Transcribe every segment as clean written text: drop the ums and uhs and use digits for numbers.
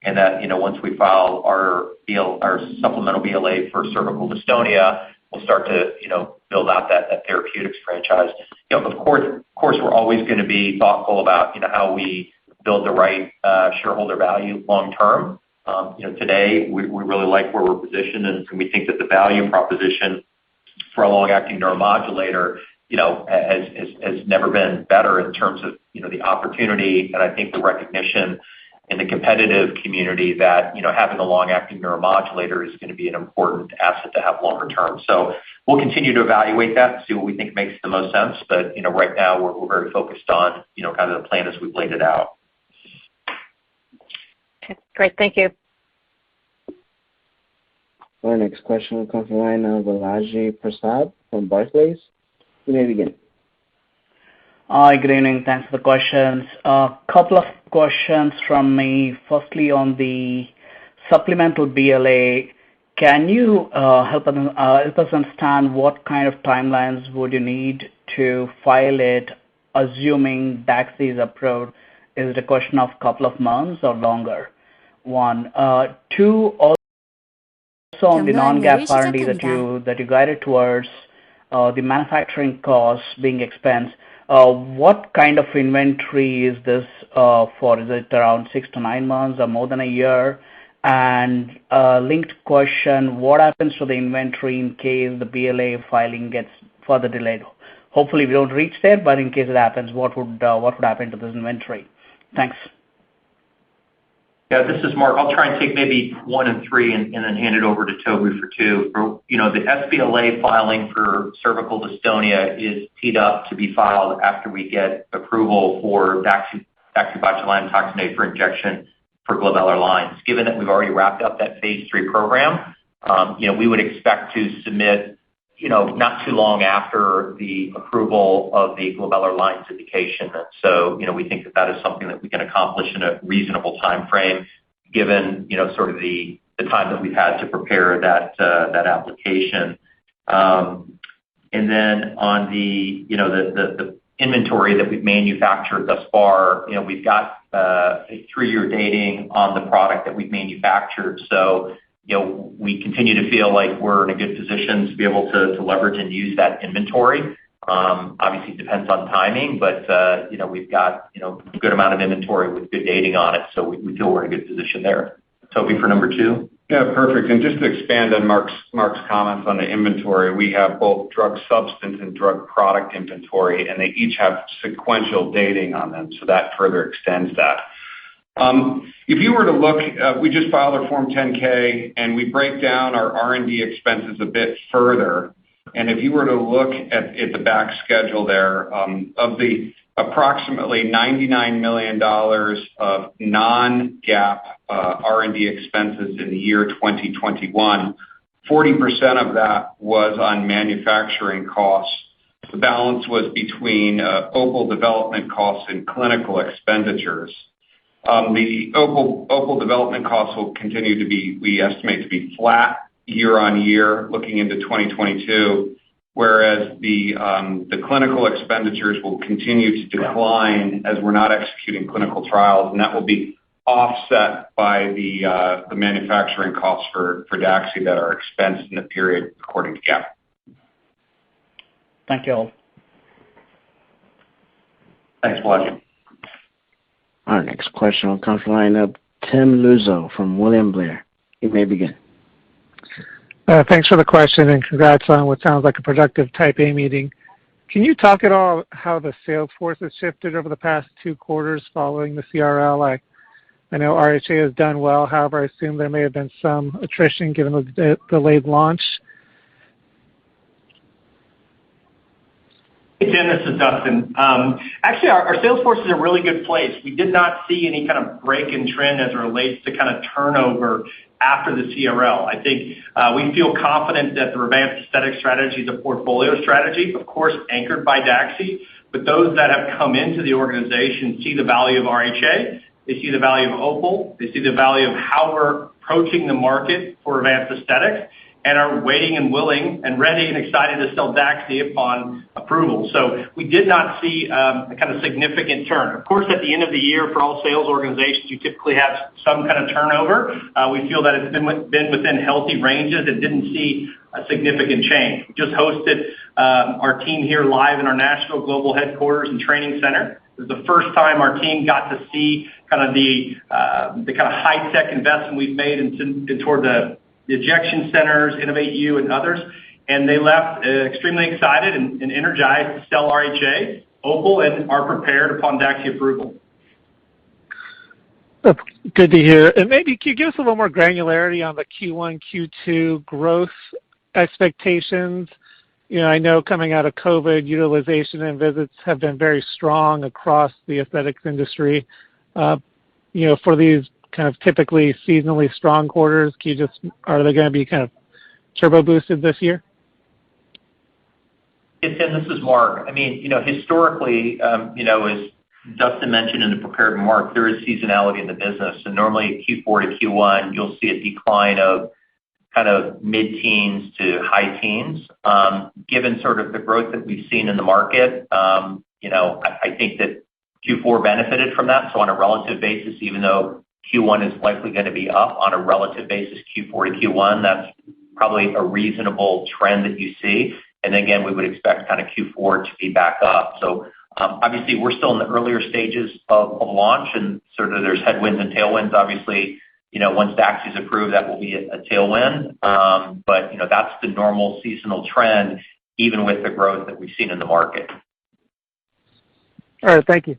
and that once we file our supplemental BLA for cervical dystonia, we'll start to build out that therapeutics franchise. Of course, we're always going to be thoughtful about how we build the right shareholder value long term. Today we really like where we're positioned, and we think that the value proposition for a long-acting neuromodulator has never been better in terms of the opportunity, and I think the recognition in the competitive community that having a long-acting neuromodulator is going to be an important asset to have longer term. So we'll continue to evaluate that and see what we think makes the most sense. But right now we're very focused on kind of the plan as we've laid it out. Okay, great. Thank you. Our next question will come from the line of Balaji Prasad from Barclays. You may begin. Hi, good evening. Thanks for the questions. A couple of questions from me. Firstly, on the supplemental BLA, can you help us understand what kind of timelines would you need to file it, assuming DAXI is approved? Is it a question of a couple of months or longer? One. Two, also on the non-GAAP R&D that you guided towards, the manufacturing costs being expensed. What kind of inventory is this for? Is it around 6 to 9 months or more than a year? And linked question, what happens to the inventory in case the BLA filing gets further delayed? Hopefully we don't reach there, but in case it happens, what would happen to this inventory? Thanks. Yeah, this is Mark. I'll try and take maybe 1 and 3 and then hand it over to Toby for 2. The sBLA filing for cervical dystonia is teed up to be filed after we get approval for daxibotulinumtoxinA for injection for glabellar lines. Given that we've already wrapped up that phase 3 program, we would expect to submit not too long after the approval of the glabellar lines indication. And so, we think that is something that we can accomplish in a reasonable time frame, given, sort of the time that we've had to prepare that application. And then on the inventory that we've manufactured thus far, we've got a 3-year dating on the product that we've manufactured. So, we continue to feel like we're in a good position to be able to leverage and use that inventory. Obviously, it depends on timing, but we've got a good amount of inventory with good dating on it, so we feel we're in a good position there. Toby for number 2. Yeah, perfect. And just to expand on Mark's comments on the inventory, we have both drug substance and drug product inventory, and they each have sequential dating on them, so that further extends that. If you were to look, we just filed our Form 10-K, and we break down our R&D expenses a bit further. And if you were to look at the back schedule there, of the approximately $99 million of non-GAAP R&D expenses in the year 2021, 40% of that was on manufacturing costs. The balance was between OPAL development costs and clinical expenditures. The OPAL development costs will continue to be, we estimate, to be flat year on year looking into 2022, whereas the clinical expenditures will continue to decline as we're not executing clinical trials, and that will be offset by the manufacturing costs for DAXI that are expensed in the period according to GAAP. Thank you all. Thanks, Balaji. Our next question will come from the line of Tim Lugo from William Blair. You may begin. Thanks for the question and congrats on what sounds like a productive Type A meeting. Can you talk at all how the sales force has shifted over the past 2 quarters following the CRL? I know RHA has done well. However, I assume there may have been some attrition given the delayed launch. Hey, Tim, this is Dustin. Actually, our sales force is in a really good place. We did not see any kind of break in trend as it relates to kind of turnover after the CRL. I think we feel confident that the Revance aesthetic strategy is a portfolio strategy, of course, anchored by DAXI, but those that have come into the organization see the value of RHA, they see the value of OPAL, they see the value of how we're approaching the market for Revance aesthetics, and are waiting and willing and ready and excited to sell DAXI upon approval. So we did not see a kind of significant turn. Of course, at the end of the year, for all sales organizations, you typically have some kind of turnover. We feel that it's been within healthy ranges and didn't see a significant change. We just hosted our team here live in our Nashville Global Headquarters and Training Center. It was the first time our team got to see kind of the kind of high-tech investment we've made toward the ejection centers, InnovateU, and others. And they left extremely excited and energized to sell RHA, OPUL, and are prepared upon DAXI approval. That's good to hear. And maybe can you give us a little more granularity on the Q1, Q2 growth expectations? I know coming out of COVID, utilization and visits have been very strong across the aesthetics industry. For these kind of typically seasonally strong quarters, are they going to be kind of turbo boosted this year? Yes, Tim, this is Mark. I mean, historically, as Dustin mentioned in the prepared remarks, there is seasonality in the business. And normally Q4 to Q1, you'll see a decline of kind of mid-teens to high teens. Given sort of the growth that we've seen in the market, I think that Q4 benefited from that. So on a relative basis, even though Q1 is likely going to be up on a relative basis, Q4 to Q1, that's probably a reasonable trend that you see. And again, we would expect kind of Q4 to be back up. So obviously, we're still in the earlier stages of launch, and sort of there's headwinds and tailwinds. Obviously, once DAXI is approved, that will be a tailwind. But that's the normal seasonal trend, even with the growth that we've seen in the market. All right, thank you.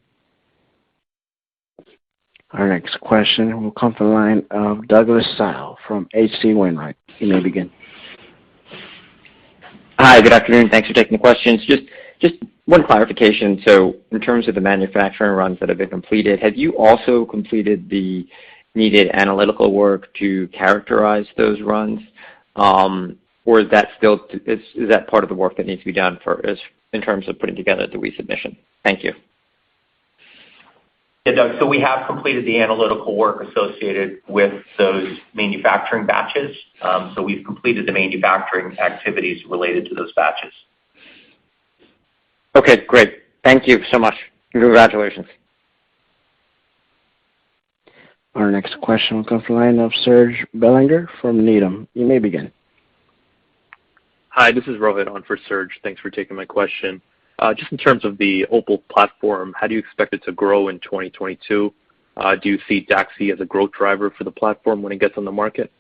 Our next question will come from the line of Douglas Tsao from H.C. Wainwright. You may begin. Hi, good afternoon. Thanks for taking the questions. Just one clarification. So in terms of the manufacturing runs that have been completed, have you also completed the needed analytical work to characterize those runs? Or is that is that part of the work that needs to be done in terms of putting together the resubmission? Thank you. Yeah, Doug, so we have completed the analytical work associated with those manufacturing batches. So we've completed the manufacturing activities related to those batches. Okay, great. Thank you so much. Congratulations. Our next question will come from the line of Serge Belanger from Needham. You may begin. Hi, this is Rohit on for Serge. Thanks for taking my question. Just in terms of the OPUL platform, how do you expect it to grow in 2022? Do you see DAXI as a growth driver for the platform when it gets on the market?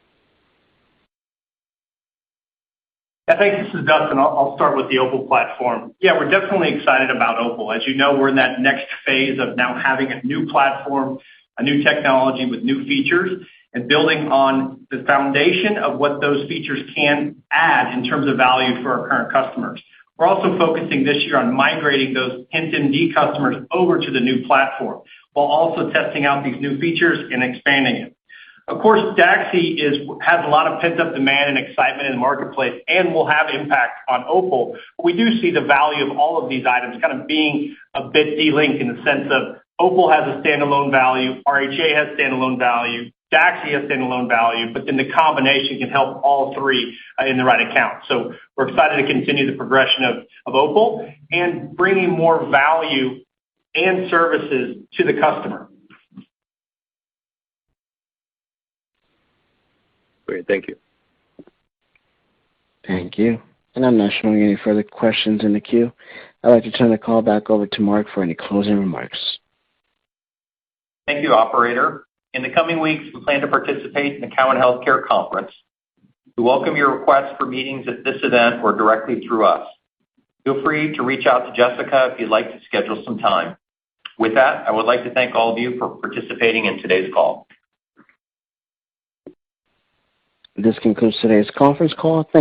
I think this is Dustin. I'll start with the OPUL platform. Yeah, we're definitely excited about OPUL. As you know, we're in that next phase of now having a new platform, a new technology with new features, and building on the foundation of what those features can add in terms of value for our current customers. We're also focusing this year on migrating those HintMD customers over to the new platform, while also testing out these new features and expanding it. Of course, DAXI has a lot of pent-up demand and excitement in the marketplace and will have impact on OPUL. But we do see the value of all of these items kind of being a bit delinked in the sense of OPUL has a standalone value, RHA has standalone value, DAXI has standalone value, but then the combination can help all three in the right account. So we're excited to continue the progression of OPUL and bringing more value and services to the customer. Great, thank you. Thank you. And I'm not showing any further questions in the queue. I'd like to turn the call back over to Mark for any closing remarks. Thank you, operator. In the coming weeks, we plan to participate in the Cowen Healthcare Conference. We welcome your requests for meetings at this event or directly through us. Feel free to reach out to Jessica if you'd like to schedule some time. With that, I would like to thank all of you for participating in today's call. This concludes today's conference call. Thank